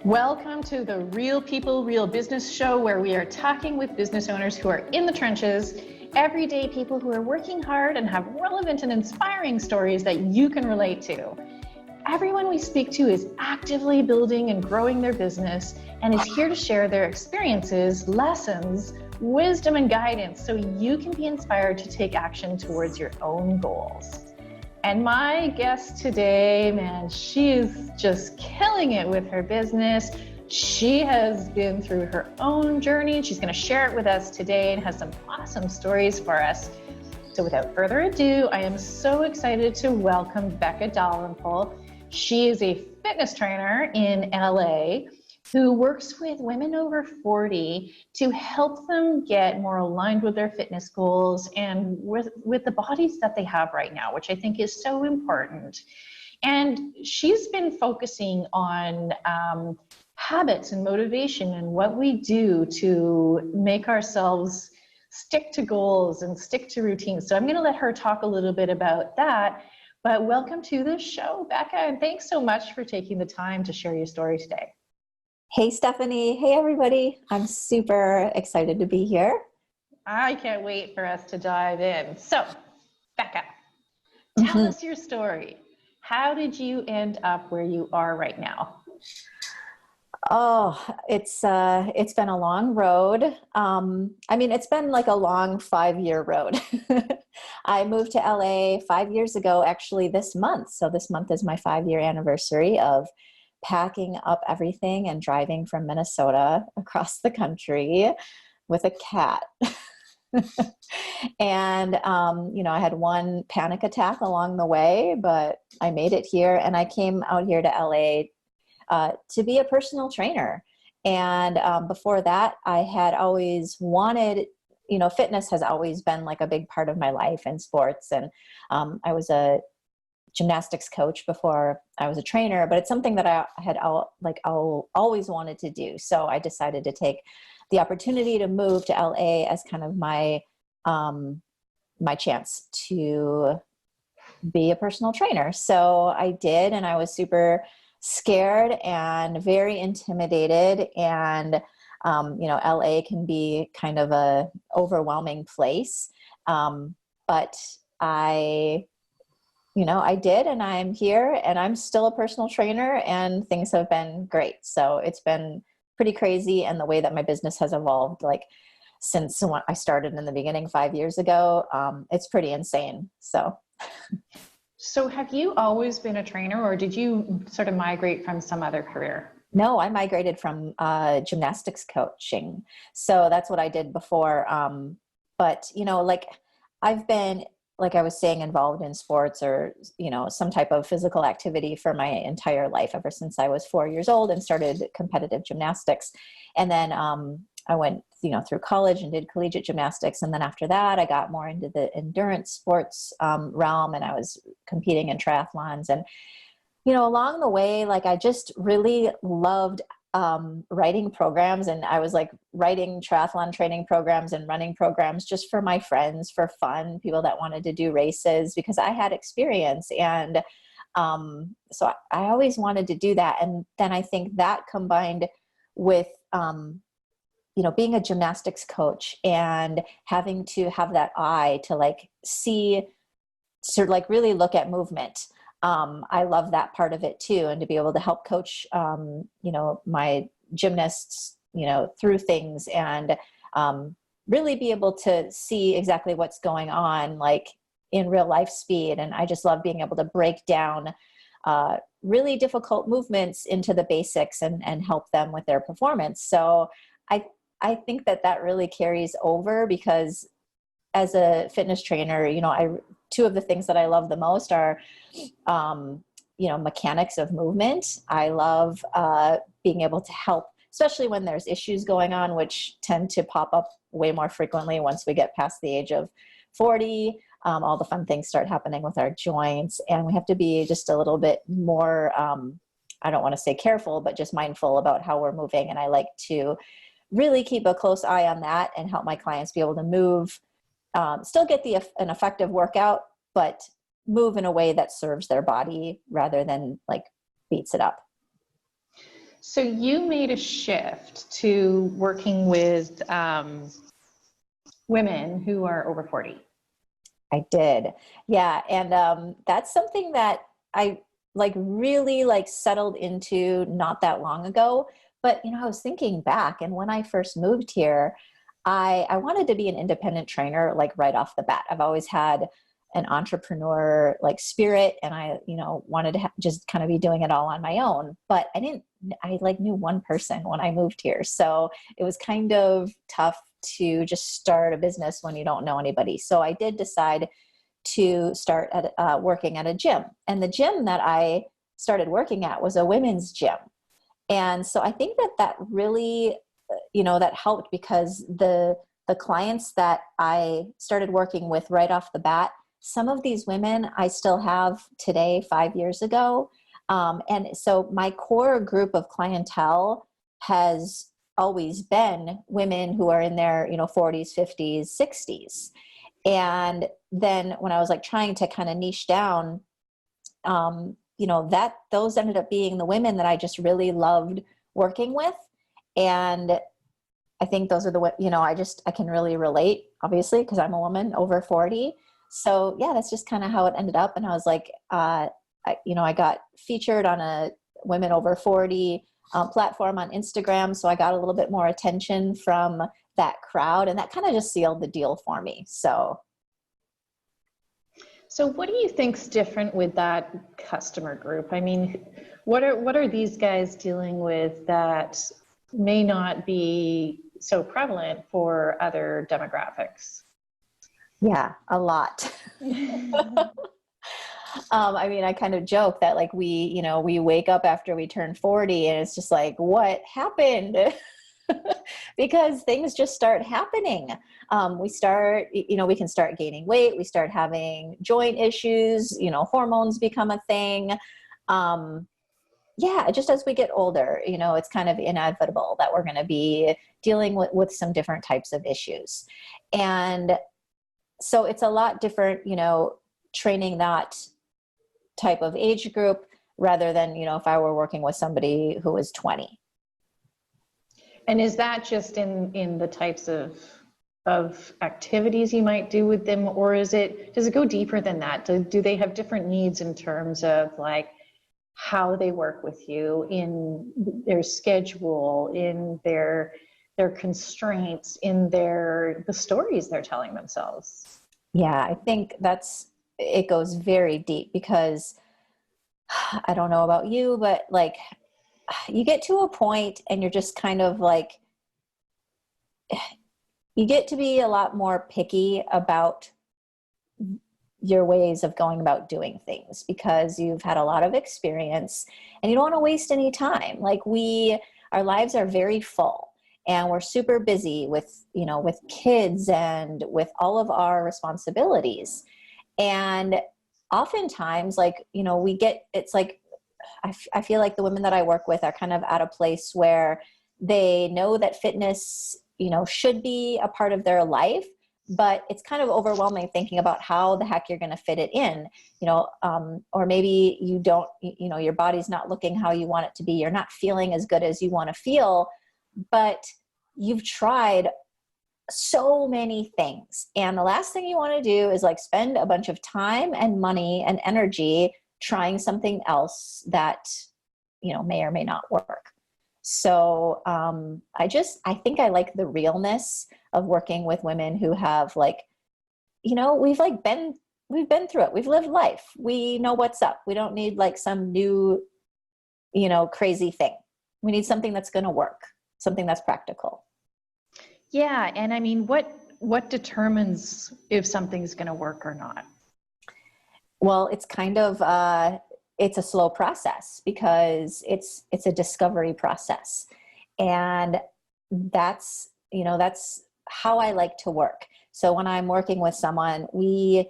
Welcome to the Real People, Real Business show, where we are talking with business owners who are in the trenches, everyday people who are working hard and have relevant and inspiring stories that you can relate to. Everyone we speak to is actively building and growing their business and is here to share their experiences, lessons, wisdom, and guidance so you can be inspired to take action towards your own goals. And my guest today, man, she is just killing it with her business. She has been through her own journey. She's going to share it with us today and has some awesome stories for us. So without further ado, I am so excited to welcome Becca Dalrymple. She is a fitness trainer in LA who works with women over 40 to help them get more aligned with their fitness goals and with the bodies that they have right now, which I think is so important. And she's been focusing on habits and motivation and what we do to make ourselves stick to goals and stick to routines. So I'm going to let her talk a little bit about that. But welcome to the show, Becca, and thanks so much for taking the time to share your story today. Hey, Stephanie. Hey, everybody. I'm super excited to be here. I can't wait for us to dive in. So, Becca, tell us your story. How did you end up where you are right now? Oh, it's been a long road. It's been like a long 5-year road. I moved to LA 5 years ago, actually this month. So this month is my 5-year anniversary of packing up everything and driving from Minnesota across the country with a cat. And, I had one panic attack along the way, but I made it here and I came out here to LA to be a personal trainer. And before that, I had always wanted, fitness has always been like a big part of my life and sports. And I was a gymnastics coach before I was a trainer, but it's something that I had always wanted to do. So I decided to take the opportunity to move to LA as kind of my chance to be a personal trainer. So I did, and I was super scared and very intimidated. And LA can be kind of a overwhelming place, but I did, and I'm here, and I'm still a personal trainer, and things have been great. So it's been pretty crazy, and the way that my business has evolved, like since when I started in the beginning 5 years ago, it's pretty insane. So have you always been a trainer, or did you sort of migrate from some other career? No, I migrated from gymnastics coaching. So that's what I did before. But I've been, like I was saying, involved in sports or, some type of physical activity for my entire life, ever since I was 4 years old and started competitive gymnastics. And then I went, through college and did collegiate gymnastics. And then after that, I got more into the endurance sports realm, and I was competing in triathlons. And, along the way, I just really loved writing programs, and I was writing triathlon training programs and running programs just for my friends, for fun, people that wanted to do races, because I had experience. And so I always wanted to do that. And then I think that combined with, being a gymnastics coach and having to have that eye to see, sort of really look at movement. I love that part of it too. And to be able to help coach, my gymnasts, through things and really be able to see exactly what's going on, in real life speed. And I just love being able to break down really difficult movements into the basics and help them with their performance. So I think that really carries over, because as a fitness trainer, two of the things that I love the most are, mechanics of movement. I love being able to help, especially when there's issues going on, which tend to pop up way more frequently once we get past the age of 40. All the fun things start happening with our joints, and we have to be just a little bit more, I don't want to say careful, but just mindful about how we're moving. And I like to really keep a close eye on that and help my clients be able to move, still get an effective workout, but move in a way that serves their body rather than beats it up. So you made a shift to working with women who are over 40. I did. Yeah. And that's something that I like really like settled into not that long ago. But, you know, I was thinking back, and when I first moved here, I wanted to be an independent trainer, like right off the bat. I've always had an entrepreneur like spirit, and I, you know, wanted to just kind of be doing it all on my own. But I like knew one person when I moved here. So it was kind of tough to just start a business when you don't know anybody. So I did decide to start at working at a gym, and the gym that I started working at was a women's gym. And so I think that really, you know, that helped because the clients that I started working with right off the bat, some of these women I still have today, 5 years ago. And so my core group of clientele has always been women who are in their, you know, 40s, 50s, 60s. And then when I was like trying to kind of niche down, you know, that those ended up being the women that I just really loved working with. And I think those are you know, I can really relate, obviously, because I'm a woman over 40. So yeah, that's just kind of how it ended up. And I was like, I got featured on a women over 40 platform on Instagram. So I got a little bit more attention from that crowd, and that kind of just sealed the deal for me. So what do you think's different with that customer group? I mean, what are these guys dealing with that may not be so prevalent for other demographics? Yeah, a lot. I mean, I kind of joke that like we wake up after we turn 40 and it's just like, what happened? Because things just start happening. We can start gaining weight. We start having joint issues, you know, hormones become a thing. Yeah, just as we get older, you know, it's kind of inevitable that we're going to be dealing with some different types of issues. And so it's a lot different, you know, training that type of age group rather than, you know, if I were working with somebody who was 20. And is that just in the types of activities you might do with them, or does it go deeper than that? Do they have different needs in terms of like how they work with you, in their schedule, in their constraints, in the stories they're telling themselves? Yeah, I think it goes very deep because I don't know about you, but like you get to a point and you're just kind of like, you get to be a lot more picky about your ways of going about doing things because you've had a lot of experience and you don't want to waste any time. Like our lives are very full and we're super busy with, you know, with kids and with all of our responsibilities. And oftentimes, like, you know, it's like, I feel like the women that I work with are kind of at a place where they know that fitness, you know, should be a part of their life, but it's kind of overwhelming thinking about how the heck you're going to fit it in, you know, or maybe you don't, you know, your body's not looking how you want it to be. You're not feeling as good as you want to feel, but you've tried so many things. And the last thing you want to do is like spend a bunch of time and money and energy trying something else that, you know, may or may not work. So I think I like the realness of working with women who have like, you know, we've been through it. We've lived life. We know what's up. We don't need like some new, you know, crazy thing. We need something that's going to work, something that's practical. Yeah. And I mean, what determines if something's going to work or not? Well, it's kind of, it's a slow process because it's a discovery process. And that's how I like to work. So when I'm working with someone, we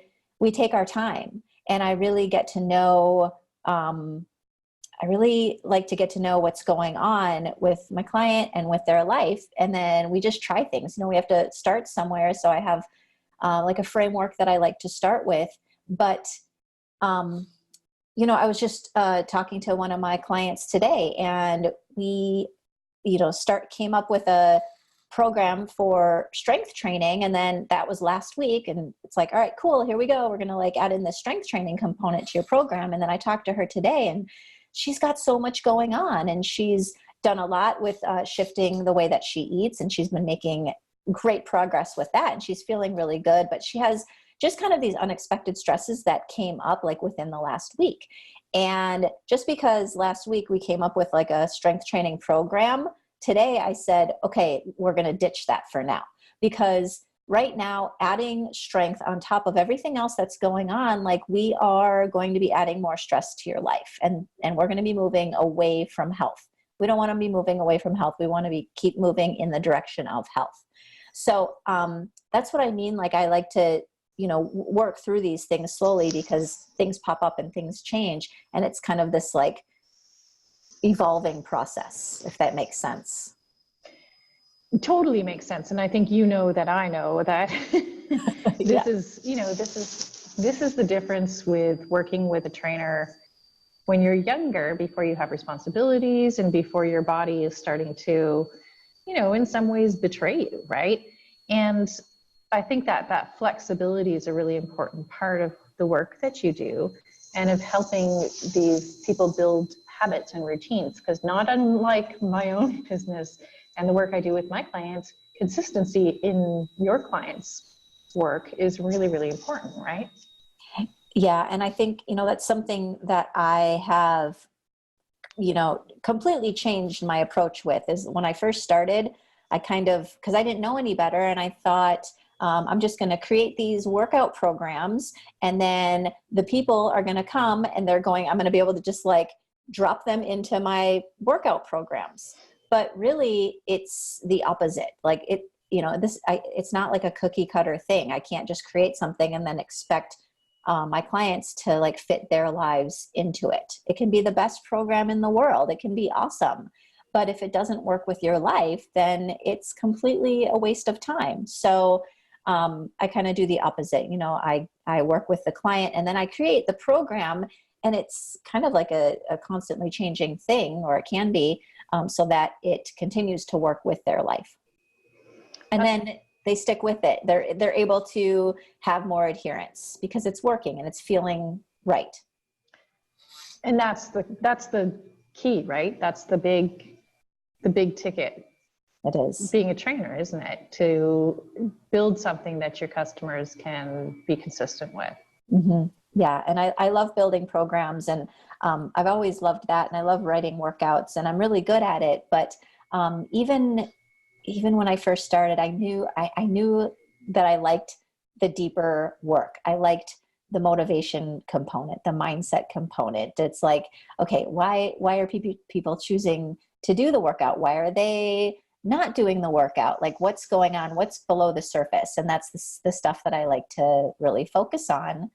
take our time and I really get to know, I really like to get to know what's going on with my client and with their life. And then we just try things. You know, we have to start somewhere. So I have like a framework that I like to start with, but I was just talking to one of my clients today, and we, came up with a program for strength training. And then that was last week. And it's like, all right, cool, here we go. We're going to like add in the strength training component to your program. And then I talked to her today, and she's got so much going on, and she's done a lot with shifting the way that she eats. And she's been making great progress with that. And she's feeling really good, but she has just kind of these unexpected stresses that came up like within the last week. And just because last week we came up with like a strength training program, today I said, okay, we're going to ditch that for now, because right now adding strength on top of everything else that's going on, like we are going to be adding more stress to your life, and we're going to be moving away from health. We don't want to be moving away from health. We want to keep moving in the direction of health. So that's what I mean. Like I like to work through these things slowly, because things pop up and things change. And it's kind of this like evolving process, if that makes sense. Totally makes sense. And I think that I know that Yeah. this is the difference with working with a trainer when you're younger, before you have responsibilities and before your body is starting to, in some ways betray you, right? And I think that flexibility is a really important part of the work that you do, and of helping these people build habits and routines. Because not unlike my own business and the work I do with my clients, consistency in your clients' work is really, really important, right? Yeah. And I think, that's something that I have, completely changed my approach with. Is when I first started, I because I didn't know any better, and I thought, I'm just going to create these workout programs, and then the people are going to come and I'm going to be able to just like drop them into my workout programs. But really it's the opposite. Like it's not like a cookie cutter thing. I can't just create something and then expect my clients to like fit their lives into it. It can be the best program in the world. It can be awesome. But if it doesn't work with your life, then it's completely a waste of time. So I kind of do the opposite. I work with the client, and then I create the program, and it's kind of like a constantly changing thing, or it can be, so that it continues to work with their life. And then they stick with it. They're able to have more adherence because it's working and it's feeling right. And that's the key, right? That's the big ticket. It is. Being a trainer, isn't it? To build something that your customers can be consistent with. Mm-hmm. Yeah. And I love building programs, and I've always loved that. And I love writing workouts, and I'm really good at it. But even when I first started, I knew that I liked the deeper work. I liked the motivation component, the mindset component. It's like, okay, why are people choosing to do the workout? Why are they not doing the workout? Like, what's going on? What's below the surface? And that's the stuff that I like to really focus on.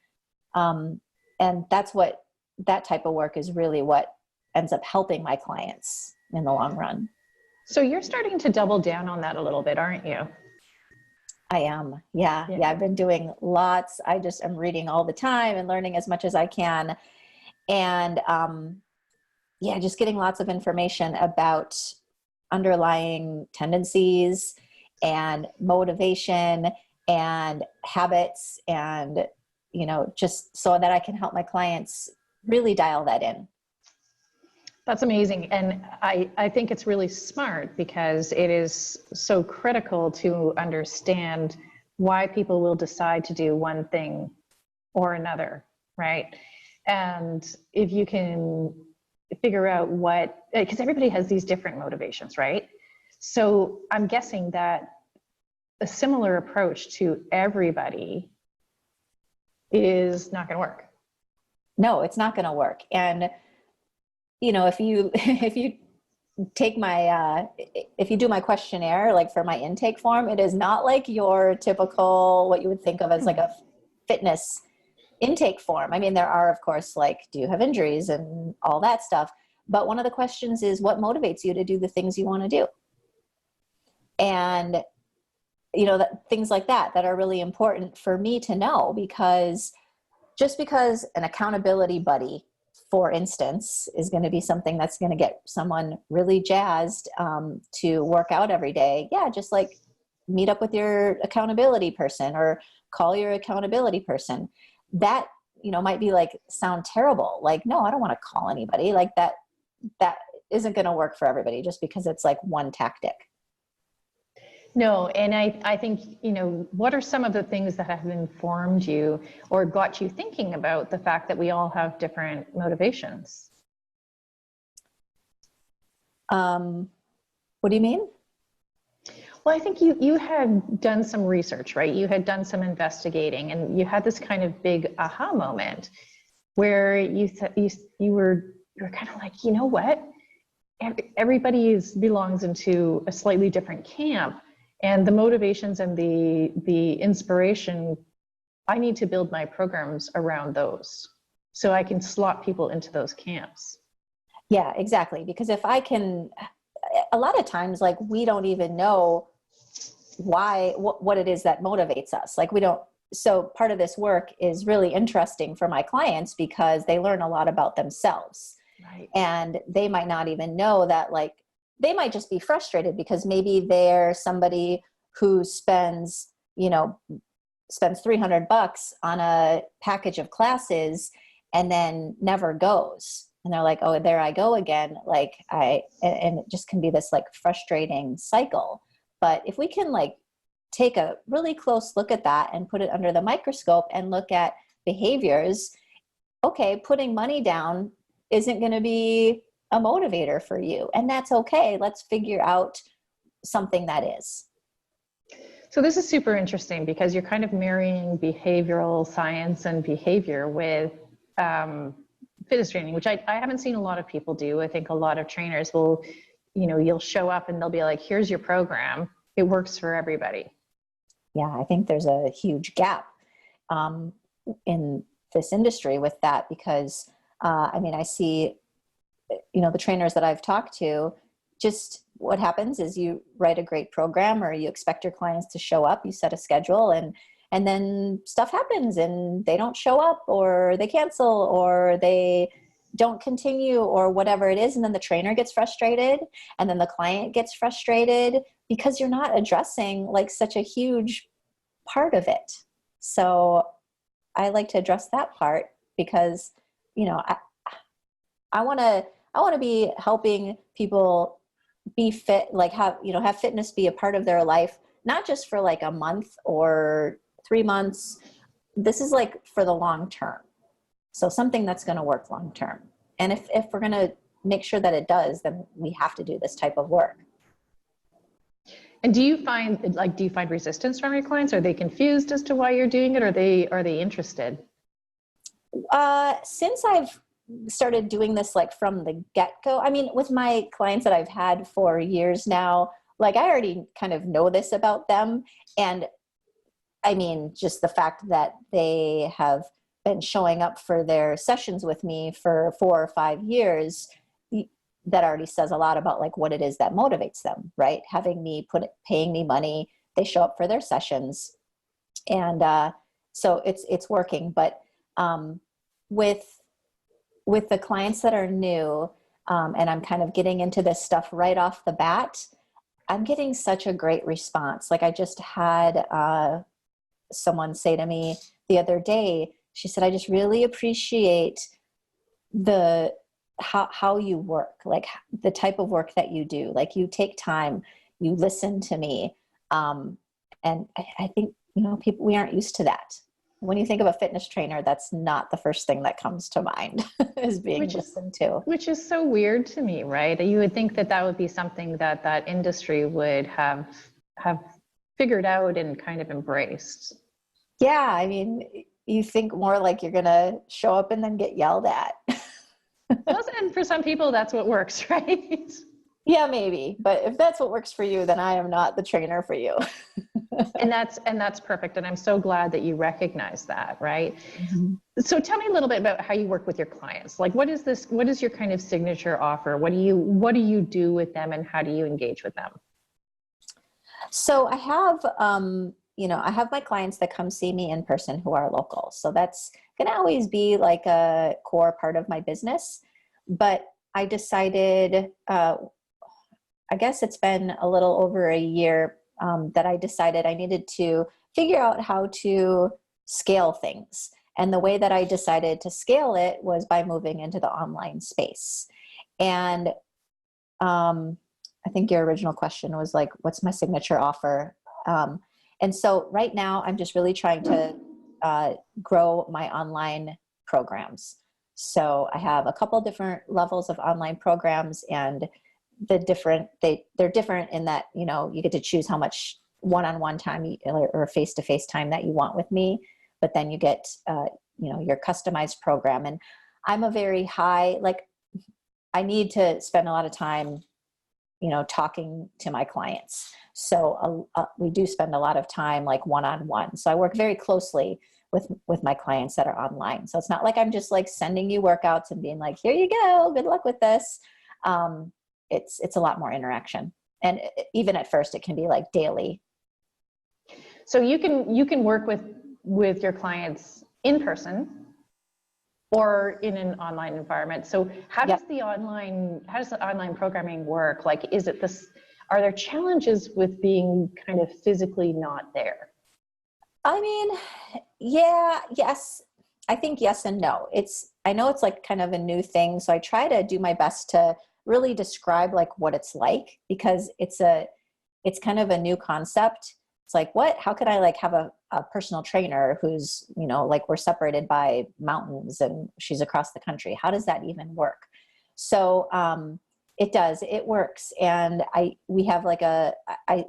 And that type of work is really what ends up helping my clients in the long run. So you're starting to double down on that a little bit, aren't you? I am. Yeah. I've been doing lots. I just am reading all the time and learning as much as I can. And just getting lots of information about underlying tendencies and motivation and habits, and, just so that I can help my clients really dial that in. That's amazing. And I think it's really smart, because it is so critical to understand why people will decide to do one thing or another, right? And if you can figure out because everybody has these different motivations, right? So I'm guessing that a similar approach to everybody is not going to work. No, it's not going to work. And if you take if you do my questionnaire, like for my intake form, it is not like your typical, what you would think of as like a fitness intake form. I mean, there are, of course, like, do you have injuries and all that stuff? But one of the questions is, what motivates you to do the things you want to do? And, things like that are really important for me to know, because just because an accountability buddy for instance, is going to be something that's going to get someone really jazzed to work out every day. Yeah, just like meet up with your accountability person or call your accountability person. That, might be like, sound terrible. Like, no, I don't want to call anybody. Like that isn't going to work for everybody just because it's like one tactic. No, and I think, what are some of the things that have informed you or got you thinking about the fact that we all have different motivations? What do you mean? Well, I think you had done some research, right? You had done some investigating, and you had this kind of big aha moment where you were kind of like, you know what? Everybody belongs into a slightly different camp, and the motivations and the inspiration, I need to build my programs around those so I can slot people into those camps. Yeah, exactly. Because if I can, a lot of times, like, we don't even know what it is that motivates us. Like, we don't. So part of this work is really interesting for my clients because they learn a lot about themselves. Right. And they might not even know that, like, they might just be frustrated because maybe they're somebody who spends $300 on a package of classes and then never goes. And they're like, oh, there I go again. And it just can be this like frustrating cycle. But if we can like take a really close look at that and put it under the microscope and look at behaviors, okay, putting money down isn't going to be a motivator for you. And that's okay. Let's figure out something that is. So this is super interesting because you're kind of marrying behavioral science and behavior with fitness training, which I haven't seen a lot of people do. I think a lot of trainers will, you'll show up and they'll be like, here's your program. It works for everybody. Yeah, I think there's a huge gap in this industry with that because, I see, the trainers that I've talked to, just what happens is you write a great program or you expect your clients to show up, you set a schedule and then stuff happens and they don't show up or they cancel or they don't continue or whatever it is. And then the trainer gets frustrated and then the client gets frustrated because you're not addressing like such a huge part of it. So I like to address that part because, I want to be helping people be fit, like have fitness be a part of their life, not just for like a month or 3 months. This is like for the long term. So something that's going to work long term. And if we're going to make sure that it does, then we have to do this type of work. And do you find resistance from your clients? Are they confused as to why you're doing it? Or are they interested? Since I've started doing this like from the get-go, with my clients that I've had for years now, like I already kind of know this about them. And just the fact that they have been showing up for their sessions with me for 4 or 5 years, that already says a lot about like what it is that motivates them, right? Paying me money, they show up for their sessions. And so it's working. But with the clients that are new, and I'm kind of getting into this stuff right off the bat, I'm getting such a great response. Like I just had someone say to me the other day, she said, I just really appreciate how you work, like the type of work that you do. Like you take time, you listen to me. And I think, people, we aren't used to that. When you think of a fitness trainer, that's not the first thing that comes to mind is being listened to. Which is so weird to me, right? You would think that would be something that industry would have figured out and kind of embraced. Yeah, you think more like you're going to show up and then get yelled at. Well, and for some people, that's what works, right? Yeah, maybe. But if that's what works for you, then I am not the trainer for you. And that's perfect. And I'm so glad that you recognize that, right? Mm-hmm. So tell me a little bit about how you work with your clients. Like, what is your kind of signature offer? What do you do with them and how do you engage with them? So I have, I have my clients that come see me in person who are local. So that's to always be like a core part of my business. But I decided, I guess it's been a little over a year, that I decided I needed to figure out how to scale things. And the way that I decided to scale it was by moving into the online space. And I think your original question was like, what's my signature offer? And so right now I'm just really trying to grow my online programs. So I have a couple different levels of online programs, and they're different in that, you know, you get to choose how much one-on-one time or face-to-face time that you want with me, but then you get, you know, your customized program. And I'm a very high, like, I need to spend a lot of time, you know, talking to my clients. So we do spend a lot of time like one-on-one. So I work very closely with my clients that are online. So it's not like I'm just like sending you workouts and being like, here you go, good luck with this. It's a lot more interaction. And even at first it can be like daily. So you can work with your clients in person or in an online environment. So how does the online programming work? Like, are there challenges with being kind of physically not there? I mean, yes. I think yes and no. I know it's like kind of a new thing. So I try to do my best to really describe like what it's like, because it's kind of a new concept. It's like, how could I like have a personal trainer who's, you know, like we're separated by mountains and she's across the country. How does that even work? So, it works. And we have like I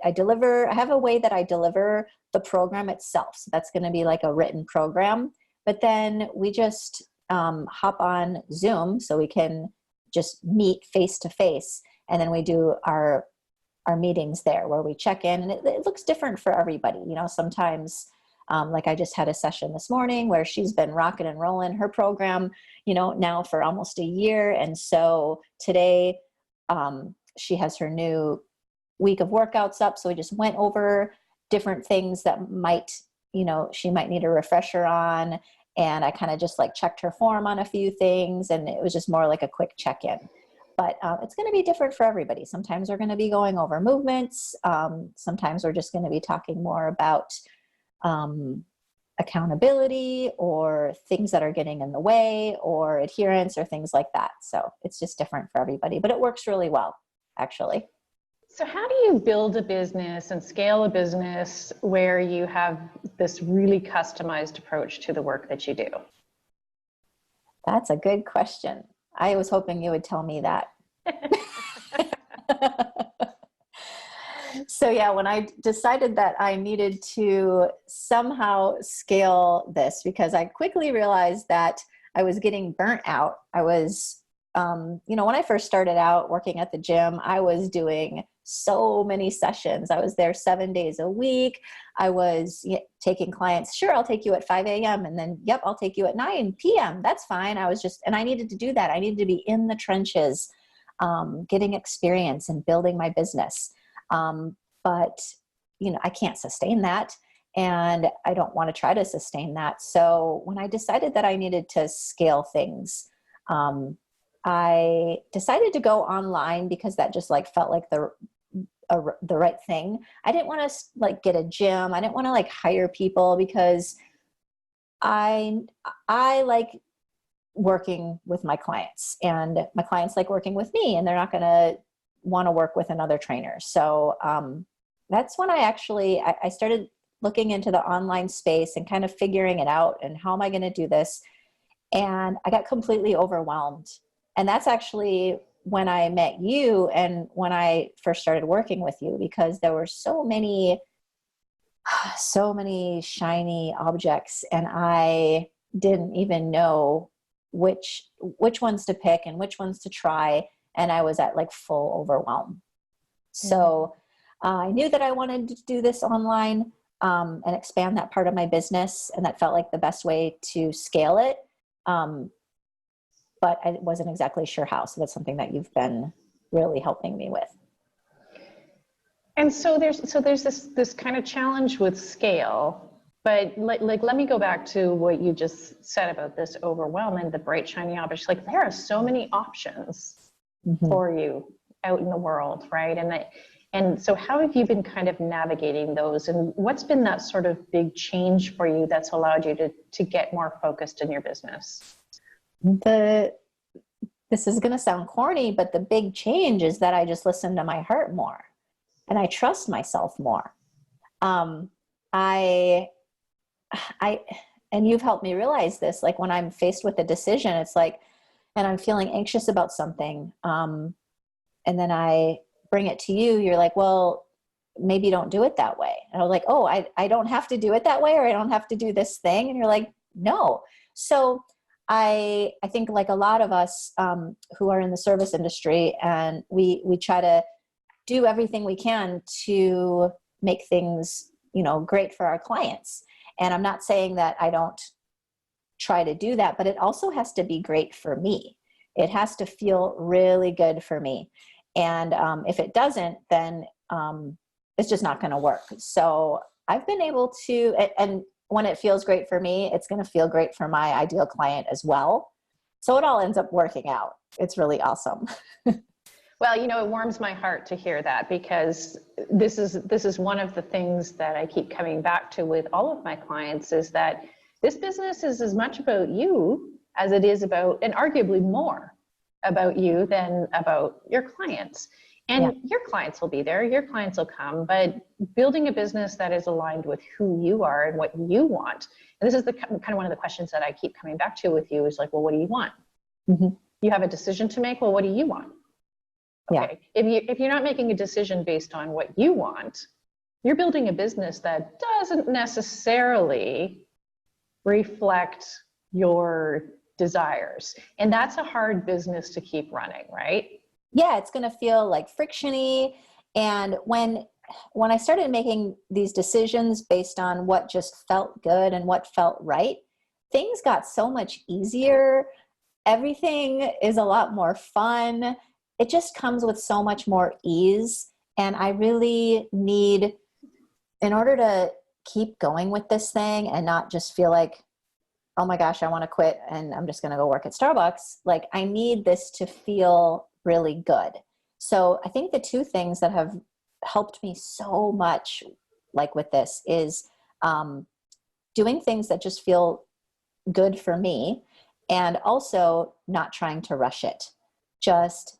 have a way that I deliver the program itself. So that's going to be like a written program, but then we just, hop on Zoom so we can just meet face to face. And then we do our meetings there where we check in, and it looks different for everybody. You know, sometimes, like I just had a session this morning where she's been rocking and rolling her program, you know, now for almost a year. And so today, she has her new week of workouts up. So we just went over different things that she might need a refresher on. And I kind of just like checked her form on a few things, and it was just more like a quick check-in. But it's going to be different for everybody. Sometimes we're going to be going over movements. Sometimes we're just going to be talking more about accountability or things that are getting in the way or adherence or things like that. So it's just different for everybody, but it works really well, actually. So how do you build a business and scale a business where you have this really customized approach to the work that you do? That's a good question. I was hoping you would tell me that. So yeah, when I decided that I needed to somehow scale this, because I quickly realized that I was getting burnt out. I was, when I first started out working at the gym, I was doing so many sessions. I was there 7 days a week. I was taking clients. Sure, I'll take you at 5 a.m. And then, yep, I'll take you at 9 p.m. That's fine. And I needed to do that. I needed to be in the trenches, getting experience and building my business. But I can't sustain that. And I don't want to try to sustain that. So when I decided that I needed to scale things, I decided to go online because that just like felt like the right thing. I didn't want to like get a gym. I didn't want to like hire people because I like working with my clients, and my clients like working with me, and they're not going to want to work with another trainer. So that's when I started looking into the online space and kind of figuring it out and how am I going to do this? And I got completely overwhelmed. And that's actually when I met you and when I first started working with you, because there were so many shiny objects, and I didn't even know which ones to pick and which ones to try. And I was at like full overwhelm. So I knew that I wanted to do this online and expand that part of my business. And that felt like the best way to scale it. But I wasn't exactly sure how. So that's something that you've been really helping me with. And so there's this kind of challenge with scale, But like, let me go back to what you just said about this overwhelm and the bright, shiny objects. Like, there are so many options for you out in the world, right? And so how have you been kind of navigating those? And what's been that sort of big change for you that's allowed you to get more focused in your business? This is going to sound corny, but the big change is that I just listen to my heart more and I trust myself more. I, and you've helped me realize this, like when I'm faced with a decision, it's like, and I'm feeling anxious about something. And then I bring it to you, you're like, well, maybe don't do it that way. And I was like, oh, I don't have to do it that way, or I don't have to do this thing. And you're like, no. So I think like a lot of us who are in the service industry, and we try to do everything we can to make things, great for our clients. And I'm not saying that I don't try to do that, but it also has to be great for me. It has to feel really good for me. And if it doesn't, then it's just not going to work. So I've been able to, and when it feels great for me, it's going to feel great for my ideal client as well. So it all ends up working out. It's really awesome. Well, it warms my heart to hear that, because this is one of the things that I keep coming back to with all of my clients, is that this business is as much about you as it is about, and arguably more about you than about your clients. And your clients will be there, your clients will come, but building a business that is aligned with who you are and what you want. And this is the kind of one of the questions that I keep coming back to with you, is like, well, what do you want? You have a decision to make. Well, what do you want? Okay. If you're not making a decision based on what you want, you're building a business that doesn't necessarily reflect your desires. And that's a hard business to keep running, right? Yeah, it's going to feel like frictiony. And when I started making these decisions based on what just felt good and what felt right, things got so much easier. Everything is a lot more fun. It just comes with so much more ease. And I really need, in order to keep going with this thing and not just feel like, oh my gosh, I want to quit and I'm just going to go work at Starbucks. Like, I need this to feel really good. So I think the two things that have helped me so much, like with this, is doing things that just feel good for me, and also not trying to rush it. Just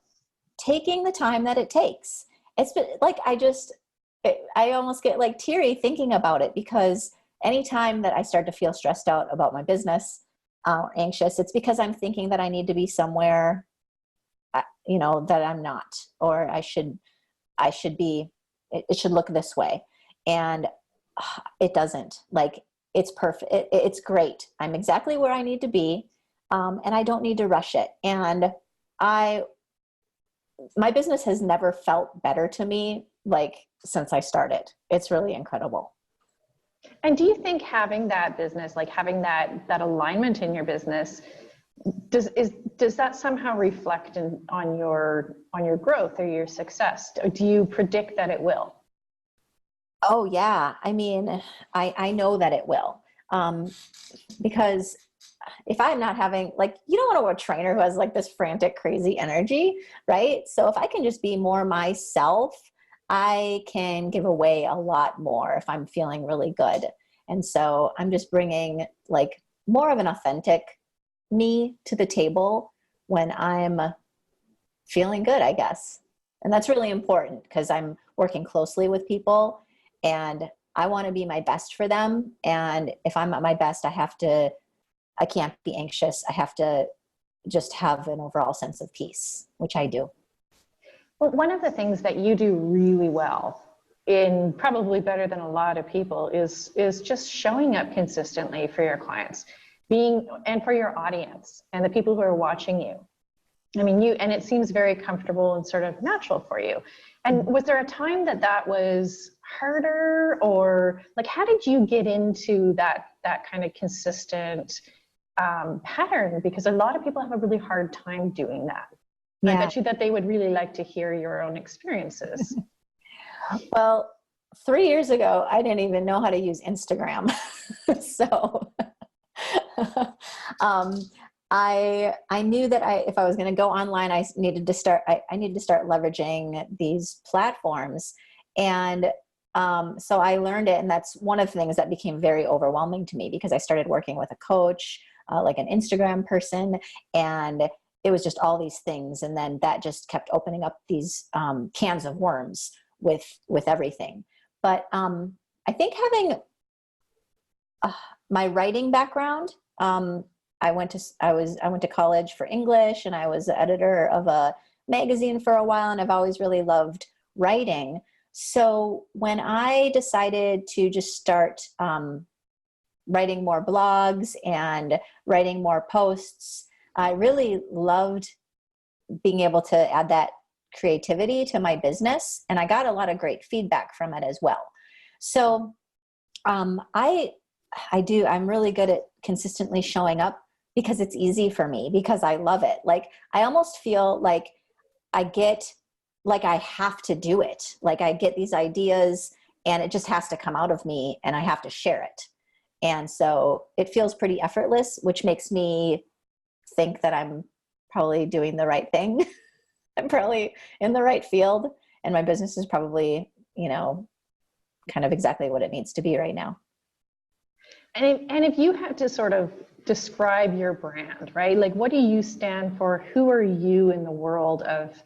taking the time that it takes. It's been like, I almost get like teary thinking about it, because anytime that I start to feel stressed out about my business, anxious, it's because I'm thinking that I need to be somewhere, that I'm not, or I should be, it should look this way. And it doesn't. Like, it's perfect. It's great. I'm exactly where I need to be. And I don't need to rush it. And my business has never felt better to me, like, since I started. It's really incredible. And do you think having that business, like having that alignment in your business, does that somehow reflect on your growth or your success? Do you predict that it will? Oh yeah. I mean, I know that it will. Because if I'm not having, like, you don't want a trainer who has like this frantic, crazy energy, right? So if I can just be more myself, I can give away a lot more if I'm feeling really good. And so I'm just bringing like more of an authentic me to the table when I'm feeling good, I guess. And that's really important, because I'm working closely with people and I want to be my best for them. And if I'm at my best, I can't be anxious. I have to just have an overall sense of peace, which I do. Well, one of the things that you do really well, in probably better than a lot of people, is just showing up consistently for your clients, and for your audience and the people who are watching you. I mean, and it seems very comfortable and sort of natural for you. And was there a time that was harder, or like, how did you get into that kind of consistent pattern? Because a lot of people have a really hard time doing that. Yeah. I bet you that they would really like to hear your own experiences. Well, 3 years ago, I didn't even know how to use Instagram. So um, I knew that if I was going to go online, I needed to start leveraging these platforms. And so I learned it. And that's one of the things that became very overwhelming to me, because I started working with a coach, like an Instagram person, and it was just all these things. And then that just kept opening up these cans of worms with everything. But I think having my writing background, I went to college for English, and I was the editor of a magazine for a while, and I've always really loved writing. So when I decided to just start writing more blogs and writing more posts, I really loved being able to add that creativity to my business, and I got a lot of great feedback from it as well. So I'm really good at consistently showing up, because it's easy for me, because I love it. Like, I almost feel like I have to do it. Like, I get these ideas and it just has to come out of me, and I have to share it. And so it feels pretty effortless, which makes me think that I'm probably doing the right thing. I'm probably in the right field, and my business is probably, kind of exactly what it needs to be right now. And if you had to sort of describe your brand, right? Like, what do you stand for? Who are you in the world of,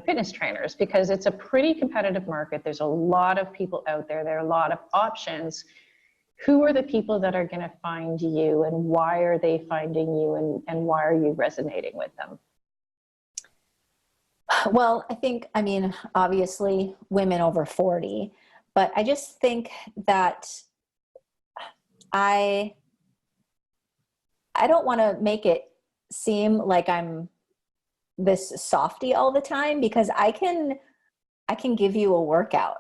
fitness trainers? Because it's a pretty competitive market. There's a lot of people out there. There are a lot of options. Who are the people that are going to find you, and why are they finding you, and why are you resonating with them? Well, obviously women over 40, but I just think that I don't want to make it seem like I'm this softie all the time, because I can give you a workout,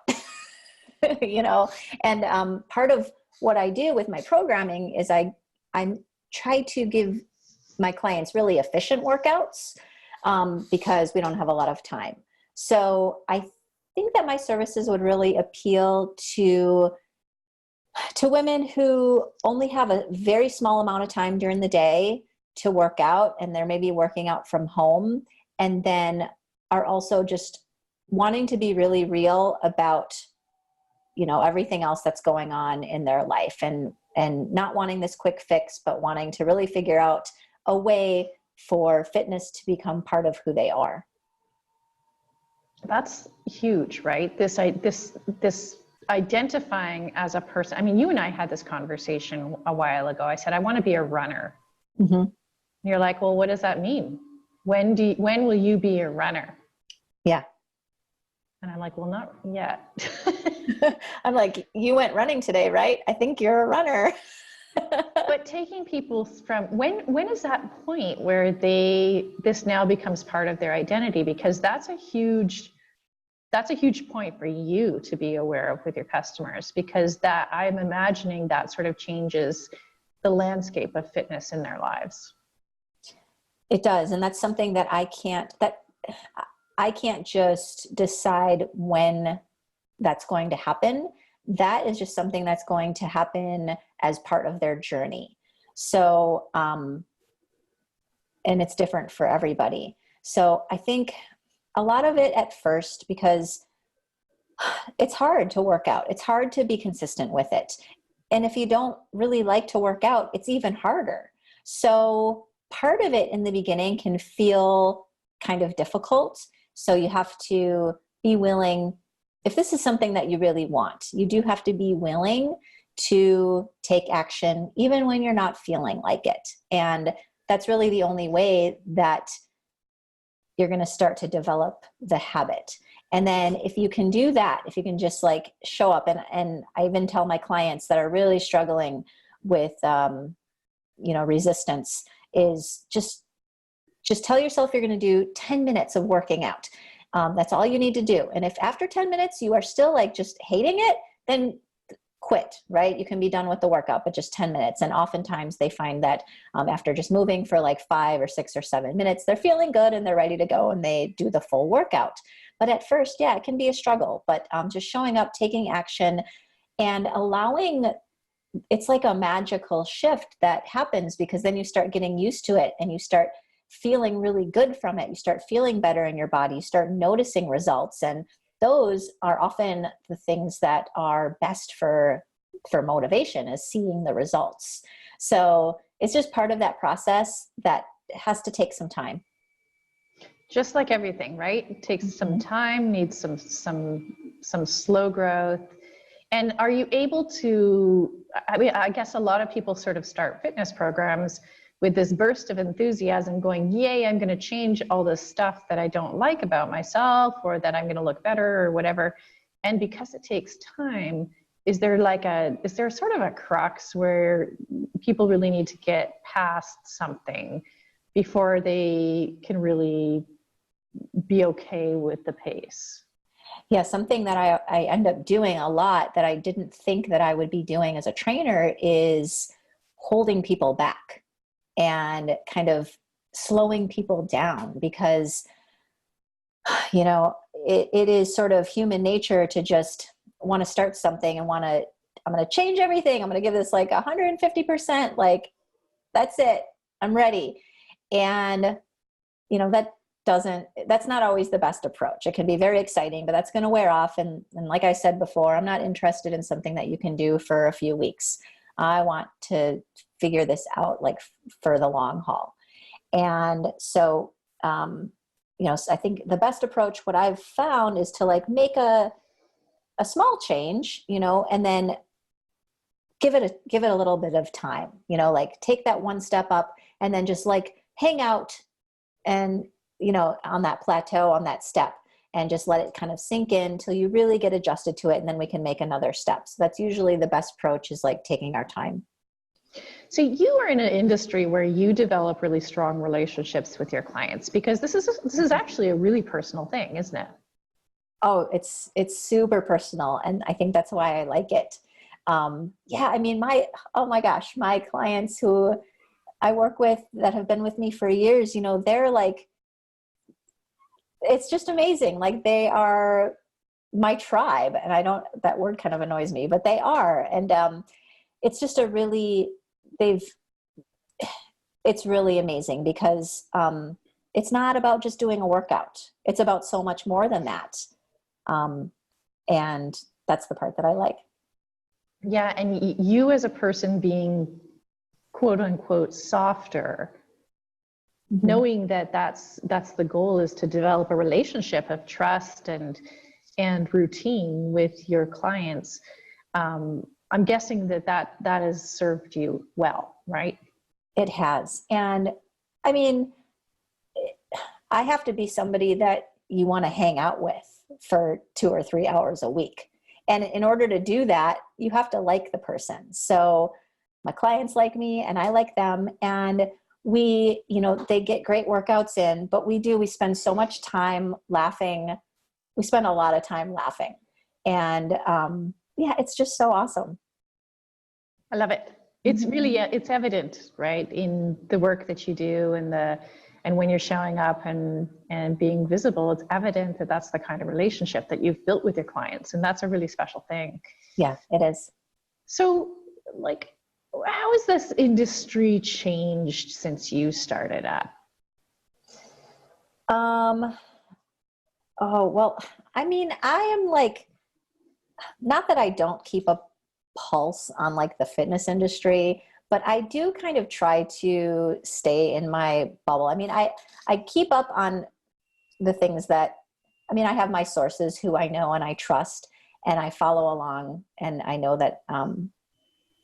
and part of what I do with my programming is I try to give my clients really efficient workouts, because we don't have a lot of time. So I think that my services would really appeal to women who only have a very small amount of time during the day to work out, and they're maybe working out from home, and then are also just wanting to be really real about, everything else that's going on in their life, and not wanting this quick fix, but wanting to really figure out a way for fitness to become part of who they are. That's huge, right? This identifying as a person. I mean, you and I had this conversation a while ago. I said, I want to be a runner. Mm-hmm. And you're like, well, what does that mean? When will you be a runner? Yeah. And I'm like, well, not yet. I'm like, you went running today, right? I think you're a runner. But taking people from when is that point where this now becomes part of their identity? Because that's a huge point for you to be aware of with your customers, because that, I'm imagining, that sort of changes the landscape of fitness in their lives. It does. And that's something that I can't just decide when that's going to happen. That is just something that's going to happen as part of their journey. So, and it's different for everybody. So I think a lot of it at first, because it's hard to work out. It's hard to be consistent with it. And if you don't really like to work out, it's even harder. So part of it in the beginning can feel kind of difficult. So you have to be willing, if this is something that you really want, you do have to be willing to take action, even when you're not feeling like it. And that's really the only way that you're going to start to develop the habit. And then if you can do that, if you can just like show up, and I even tell my clients that are really struggling with, resistance, is just tell yourself you're going to do 10 minutes of working out. That's all you need to do. And if after 10 minutes you are still like just hating it, then quit, right? You can be done with the workout, but just 10 minutes. And oftentimes they find that after just moving for like 5 or 6 or 7 minutes, they're feeling good and they're ready to go, and they do the full workout. But at first, yeah, it can be a struggle, but just showing up, taking action, and allowing it's like a magical shift that happens, because then you start getting used to it and you start feeling really good from it. You start feeling better in your body, you start noticing results. And those are often the things that are best for motivation, is seeing the results. So it's just part of that process that has to take some time. Just like everything, right? It takes some time, needs some slow growth. And are you able to, I mean, I guess a lot of people sort of start fitness programs with this burst of enthusiasm going, yay, I'm going to change all this stuff that I don't like about myself, or that I'm going to look better or whatever. And because it takes time, is there sort of a crux where people really need to get past something before they can really be okay with the pace? Yeah, something that I end up doing a lot that I didn't think that I would be doing as a trainer is holding people back and kind of slowing people down, because, you know, it is sort of human nature to just want to start something and I'm going to change everything. I'm going to give this like 150%, like, that's it, I'm ready. And, you know, that's not always the best approach. It can be very exciting, but that's going to wear off. And like I said before, I'm not interested in something that you can do for a few weeks. I want to figure this out like for the long haul. And so, you know, I think the best approach, what I've found, is to like make a small change, you know, and then give it a little bit of time, you know, like take that one step up and then just like hang out and, you know, on that plateau, on that step, and just let it kind of sink in until you really get adjusted to it. And then we can make another step. So that's usually the best approach, is like taking our time. So you are in an industry where you develop really strong relationships with your clients, because this is actually a really personal thing, isn't it? Oh, it's super personal. And I think that's why I like it. Yeah, I mean, oh my gosh, my clients who I work with that have been with me for years, you know, they're like, it's just amazing. Like, they are my tribe. And that word kind of annoys me, but they are. And it's just it's really amazing, because it's not about just doing a workout. It's about so much more than that. And that's the part that I like. Yeah. And you as a person being quote unquote softer, knowing that that's the goal, is to develop a relationship of trust and routine with your clients. I'm guessing that has served you well, right? It has. And I mean, I have to be somebody that you want to hang out with for 2 or 3 hours a week. And in order to do that, you have to like the person. So my clients like me and I like them. And we, you know, they get great workouts in, but we spend so much time laughing. We spend a lot of time laughing. And yeah, it's just so awesome. I love it. It's really, it's evident, right, in the work that you do, and when you're showing up and being visible, it's evident that that's the kind of relationship that you've built with your clients. And that's a really special thing. Yeah, it is. So, like, how has this industry changed since you started up? Oh, well, I mean, I am like, not that I don't keep a pulse on like the fitness industry, but I do kind of try to stay in my bubble. I mean, I keep up on the things that, I mean, I have my sources who I know and I trust, and I follow along, and I know that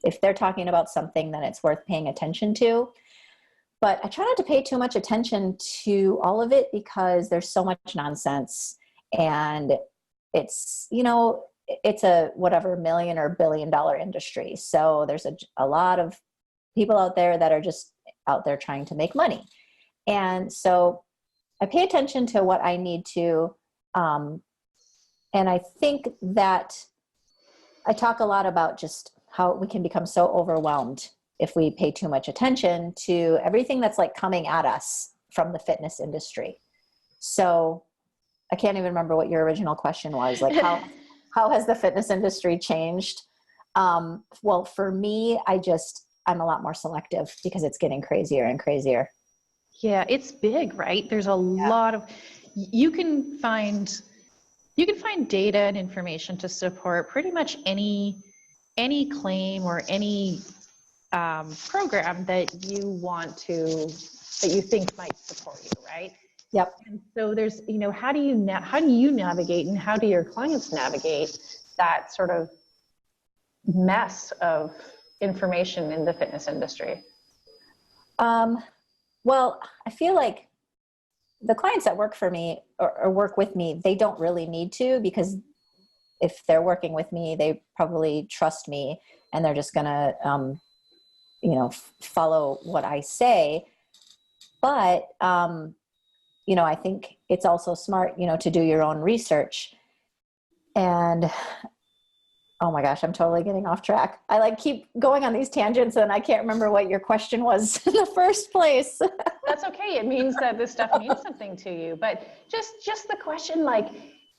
if they're talking about something, then it's worth paying attention to. But I try not to pay too much attention to all of it, because there's so much nonsense, and it's, you know, it's a whatever million or billion-dollar industry. So there's a lot of people out there that are just out there trying to make money. And so I pay attention to what I need to. And I think that I talk a lot about just how we can become so overwhelmed if we pay too much attention to everything that's like coming at us from the fitness industry. So I can't even remember what your original question was. Like, how has the fitness industry changed? Well, for me, I'm a lot more selective because it's getting crazier and crazier. Yeah, it's big, right? There's a lot of, you can find data and information to support pretty much any claim or any program that you think might support you, right? Yep. And so there's, how do you navigate, and how do your clients navigate that sort of mess of information in the fitness industry? Well, I feel like the clients that work for me or work with me, they don't really need to, because if they're working with me, they probably trust me and they're just going to, follow what I say. But, I think it's also smart, to do your own research. And oh my gosh, I'm totally getting off track. I keep going on these tangents and I can't remember what your question was in the first place. That's okay. It means that this stuff means something to you. But just the question,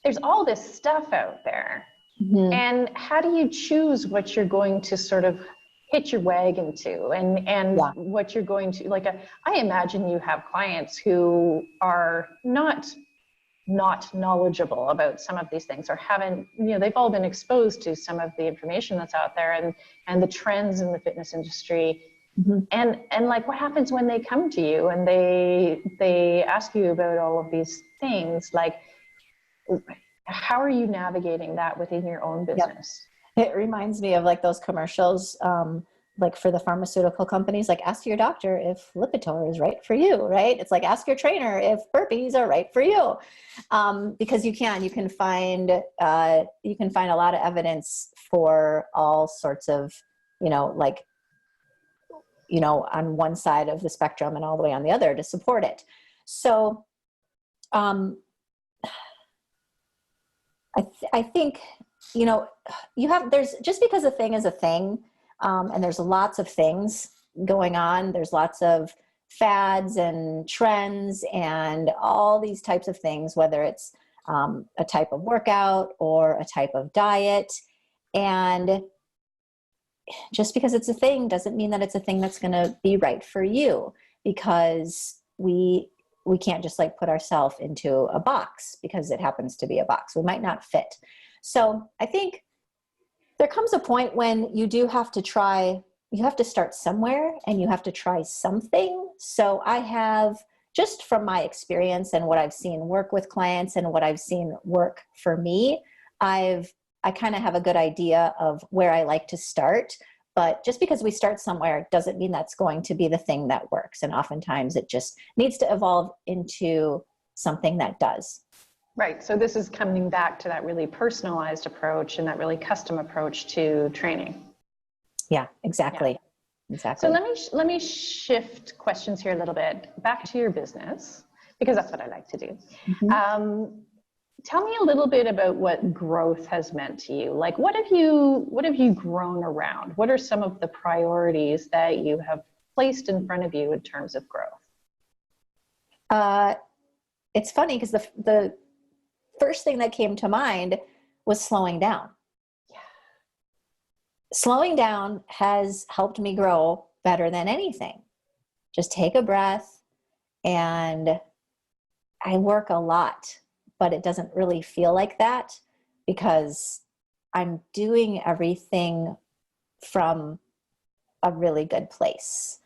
there's all this stuff out there. Mm-hmm. And how do you choose what you're going to sort of hitch your wagon to, and what you're going to, I imagine you have clients who are not knowledgeable about some of these things, or haven't, they've all been exposed to some of the information that's out there and the trends in the fitness industry. Mm-hmm. And what happens when they come to you and they ask you about all of these things? How are you navigating that within your own business? Yep. It reminds me of those commercials, for the pharmaceutical companies, ask your doctor if Lipitor is right for you, right? It's ask your trainer if burpees are right for you. Because you can find a lot of evidence for all sorts of, on one side of the spectrum and all the way on the other to support it. So, I think, there's, just because a thing is a thing, and there's lots of things going on, there's lots of fads and trends and all these types of things, whether it's a type of workout or a type of diet. And just because it's a thing doesn't mean that it's a thing that's going to be right for you, because we can't just put ourselves into a box because it happens to be a box. We might not fit. So I think there comes a point when you do have to try, you have to start somewhere and you have to try something. So I have, just from my experience and what I've seen work with clients and what I've seen work for me, I kind of have a good idea of where I like to start. But just because we start somewhere doesn't mean that's going to be the thing that works. And oftentimes it just needs to evolve into something that does. Right. So this is coming back to that really personalized approach and that really custom approach to training. Yeah, exactly. Yeah. Exactly. So let me shift questions here a little bit back to your business, because that's what I like to do. Mm-hmm. Tell me a little bit about what growth has meant to you. What have you grown around? What are some of the priorities that you have placed in front of you in terms of growth? It's funny because the first thing that came to mind was slowing down. Yeah. Slowing down has helped me grow better than anything. Just take a breath, and I work a lot, but it doesn't really feel like that because I'm doing everything from a really good place.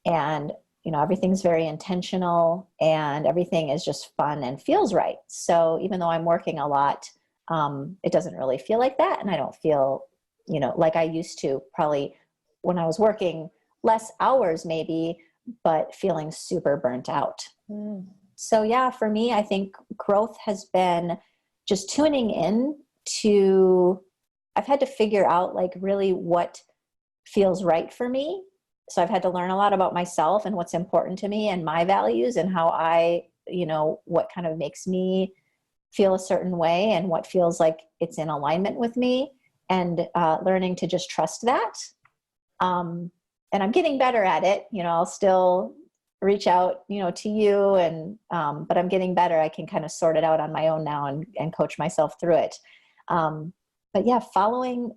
And everything's very intentional and everything is just fun and feels right. So even though I'm working a lot, it doesn't really feel like that. And I don't feel, like I used to, probably when I was working less hours maybe, but feeling super burnt out. Mm. So yeah, for me, I think growth has been just tuning in to, I've had to figure out really what feels right for me. So I've had to learn a lot about myself and what's important to me and my values and how I, what kind of makes me feel a certain way and what feels like it's in alignment with me, and learning to just trust that. And I'm getting better at it. I'll still reach out, to you but I'm getting better. I can kind of sort it out on my own now and coach myself through it. But yeah, following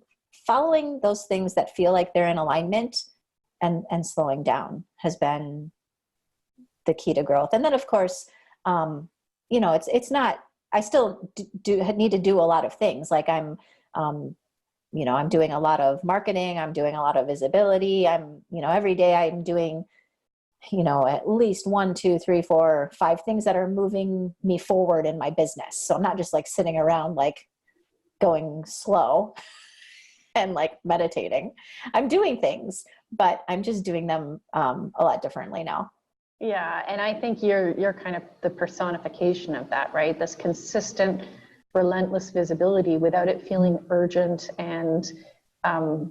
following those things that feel like they're in alignment and slowing down has been the key to growth. And then of course, it's not, I still do need to do a lot of things. Like I'm doing a lot of marketing. I'm doing a lot of visibility. Every day I'm doing, at least 1, 2, 3, 4, 5 things that are moving me forward in my business. So I'm not just like sitting around, like going slow and like meditating. I'm doing things, but I'm just doing them a lot differently now. Yeah, and I think you're kind of the personification of that, right? This consistent, relentless visibility without it feeling urgent and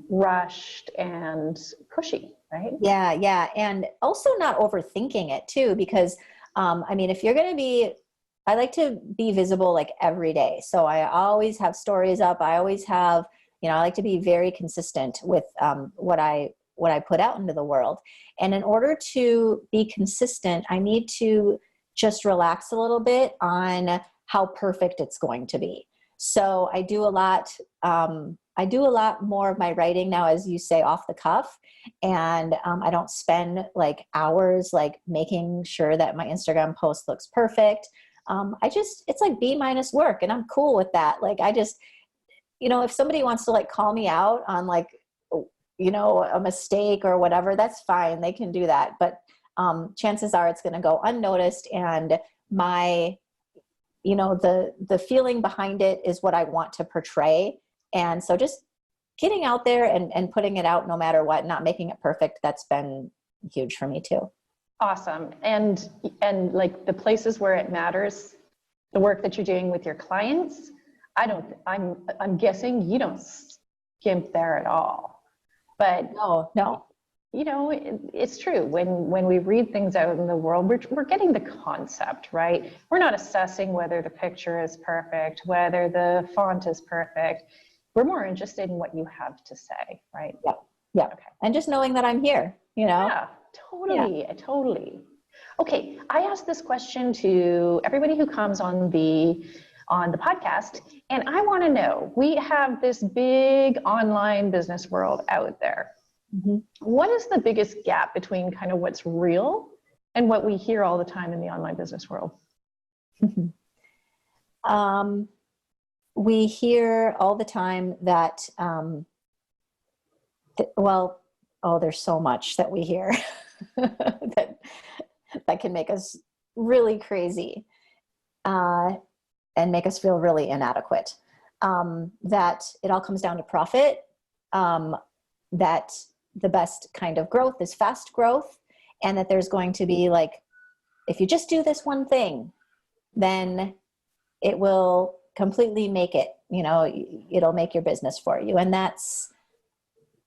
rushed and pushy, right? Yeah. And also not overthinking it too, because if you're going to be, I like to be visible like every day. So I always have stories up. I always have, I like to be very consistent with what I put out into the world. And in order to be consistent, I need to just relax a little bit on how perfect it's going to be. So I do a lot more of my writing now, as you say, off the cuff. And I don't spend like hours like making sure that my Instagram post looks perfect. It's like B- work, and I'm cool with that. Like I just, if somebody wants to like call me out on like, a mistake or whatever, that's fine. They can do that. But chances are it's going to go unnoticed. And my, the feeling behind it is what I want to portray. And so just getting out there and putting it out no matter what, not making it perfect, that's been huge for me too. Awesome. And like the places where it matters, the work that you're doing with your clients, I'm guessing you don't skimp there at all. But no. It's true. When we read things out in the world, we're getting the concept, right? We're not assessing whether the picture is perfect, whether the font is perfect. We're more interested in what you have to say, right? Yeah. Okay. And just knowing that I'm here, Yeah, totally. Yeah. Totally. Okay. I ask this question to everybody who comes on the podcast, and I want to know, we have this big online business world out there. Mm-hmm. What is the biggest gap between kind of what's real and what we hear all the time in the online business world? We hear all the time that, there's so much that we hear that can make us really crazy. And make us feel really inadequate. That it all comes down to profit, that the best kind of growth is fast growth, and that there's going to be like, if you just do this one thing, then it will completely make it, it'll make your business for you. And that's,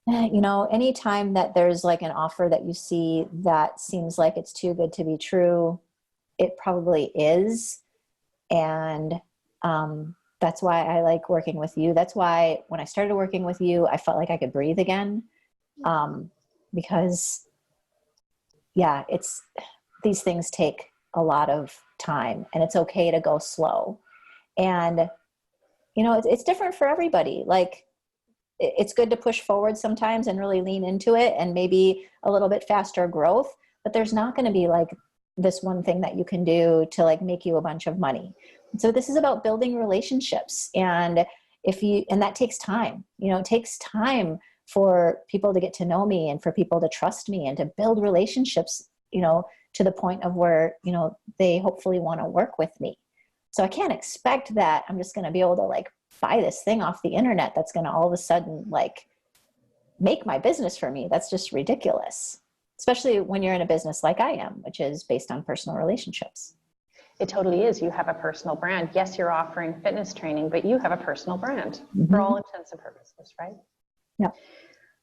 anytime that there's like an offer that you see that seems like it's too good to be true, it probably is. And that's why I like working with you. That's why when I started working with you, I felt like I could breathe again. Because these things take a lot of time, and it's okay to go slow. And, it's different for everybody. Like it's good to push forward sometimes and really lean into it and maybe a little bit faster growth, but there's not going to be like this one thing that you can do to like make you a bunch of money. So this is about building relationships. And and that takes time, it takes time for people to get to know me and for people to trust me and to build relationships, to the point of where, they hopefully want to work with me. So I can't expect that I'm just going to be able to like buy this thing off the internet that's going to all of a sudden like make my business for me. That's just ridiculous, especially when you're in a business like I am, which is based on personal relationships. It totally is. You have a personal brand. Yes, you're offering fitness training, but you have a personal brand for all intents and purposes, right? Yeah.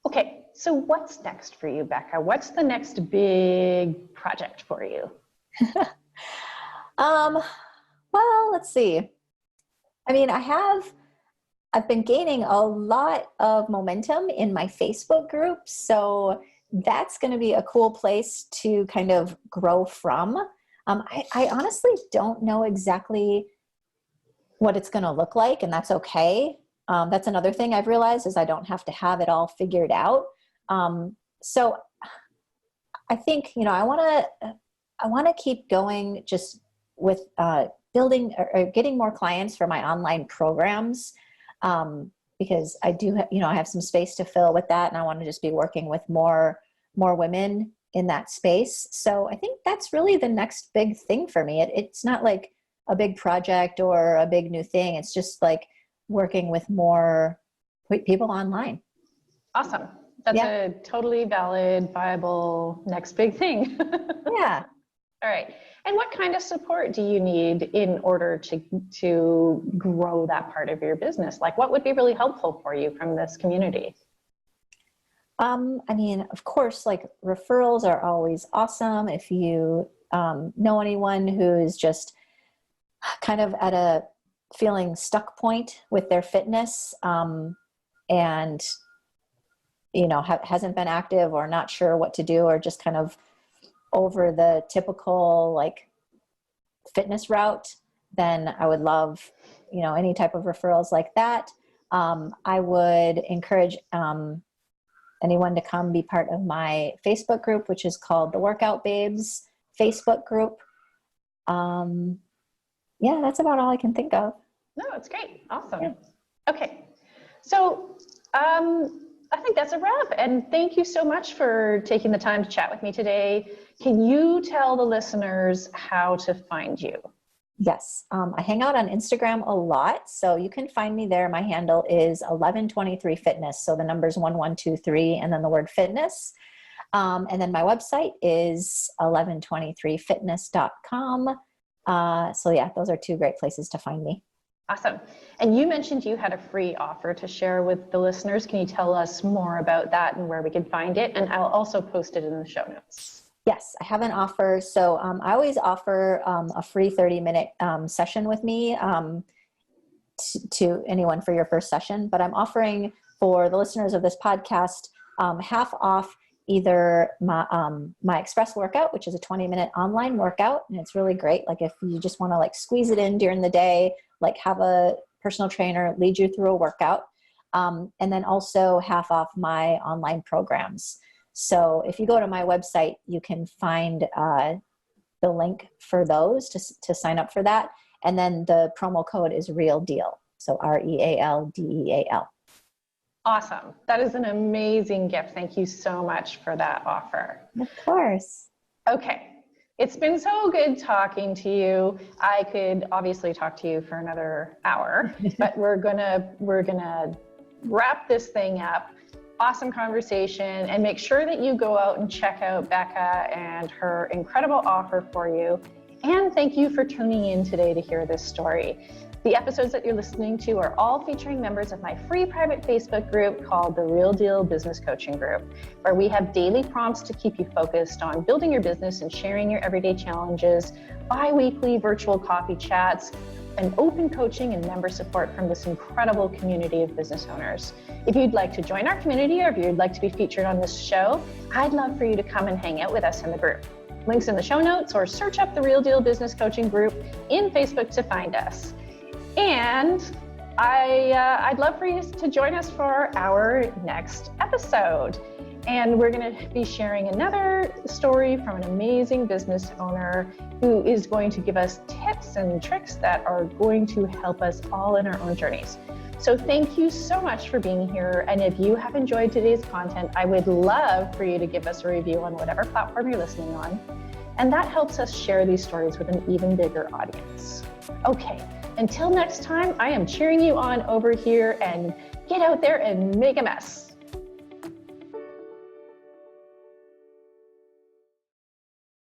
Okay, so what's next for you, Becca? What's the next big project for you? Well, let's see. I mean, I've been gaining a lot of momentum in my Facebook group. So that's going to be a cool place to kind of grow from. I honestly don't know exactly what it's going to look like, and that's okay. That's another thing I've realized is I don't have to have it all figured out. So I think, I want to keep going just with building or getting more clients for my online programs, because I do, I have some space to fill with that, and I want to just be working with more women in that space. So I think that's really the next big thing for me. It's not like a big project or a big new thing. It's just like working with more people online. Awesome. That's a totally valid, viable next big thing. Yeah. All right. And what kind of support do you need in order to grow that part of your business? Like, what would be really helpful for you from this community? I mean, of course, like referrals are always awesome. If you know anyone who is just kind of at a feeling stuck point with their fitness, and hasn't been active or not sure what to do, or just kind of over the typical like fitness route, then I would love, any type of referrals like that. I would encourage anyone to come be part of my Facebook group, which is called the Workout Babes Facebook group. Yeah, that's about all I can think of. No, it's great. Awesome. Yeah. Okay. So I think that's a wrap. And thank you so much for taking the time to chat with me today. Can you tell the listeners how to find you? Yes. I hang out on Instagram a lot, so you can find me there. My handle is 1123 fitness. So the number's 1123 and then the word fitness. And then my website is 1123fitness.com. So yeah, those are two great places to find me. Awesome. And you mentioned you had a free offer to share with the listeners. Can you tell us more about that and where we can find it? And I'll also post it in the show notes. Yes, I have an offer. So I always offer a free 30-minute session with me to anyone for your first session. But I'm offering for the listeners of this podcast half off either my express workout, which is a 20-minute online workout. And it's really great. Like if you just want to like squeeze it in during the day, like have a personal trainer lead you through a workout. And then also half off my online programs. So if you go to my website, you can find the link for those to sign up for that. And then the promo code is Real Deal. So REALDEAL. Awesome. That is an amazing gift. Thank you so much for that offer. Of course. Okay. It's been so good talking to you. I could obviously talk to you for another hour, but we're gonna wrap this thing up. Awesome conversation, and make sure that you go out and check out Becca and her incredible offer for you. And thank you for tuning in today to hear this story. The episodes that you're listening to are all featuring members of my free private Facebook group called the Real Deal Business Coaching Group, where we have daily prompts to keep you focused on building your business and sharing your everyday challenges, bi-weekly virtual coffee chats, and open coaching and member support from this incredible community of business owners. If you'd like to join our community, or if you'd like to be featured on this show, I'd love for you to come and hang out with us in the group. Links in the show notes, or search up the Real Deal Business Coaching Group in Facebook to find us. And I'd love for you to join us for our next episode. And we're going to be sharing another story from an amazing business owner who is going to give us tips and tricks that are going to help us all in our own journeys. So thank you so much for being here. And if you have enjoyed today's content, I would love for you to give us a review on whatever platform you're listening on. And that helps us share these stories with an even bigger audience. Okay, until next time, I am cheering you on over here, and get out there and make a mess.